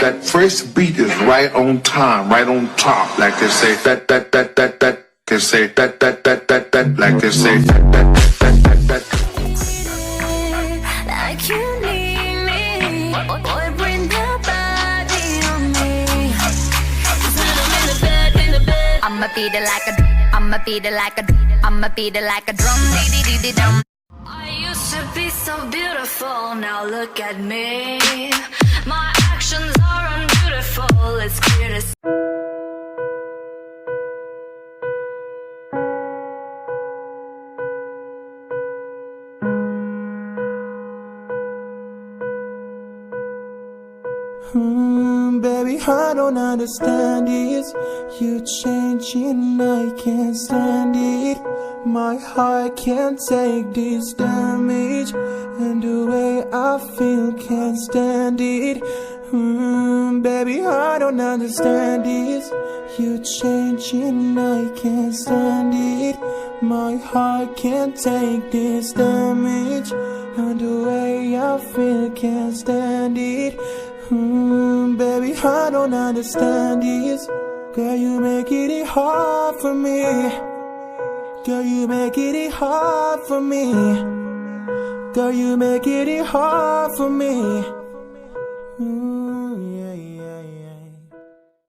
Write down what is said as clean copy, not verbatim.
That first beat is right on time, right on top. Like they say that. Can say that. Like they say that. Like you need me, boy, bring the body on me. In the bed. I'ma beat it like a, I'ma beat it like a, I'ma beat it like a drum, dee dum. I used to be so beautiful, now look at me. My actions are unbeautiful, it's clear to see. Baby, I don't understand this. You changing, I can't stand it. My heart can't take this damage, and the way I feel can't stand it. Baby, I don't understand this. You changing, I can't stand it. My heart can't take this damage, and the way I feel can't stand it. Baby, I don't understand this. Girl, you make it hard for me. Girl, you make it hard for me. Girl, you make it hard for me.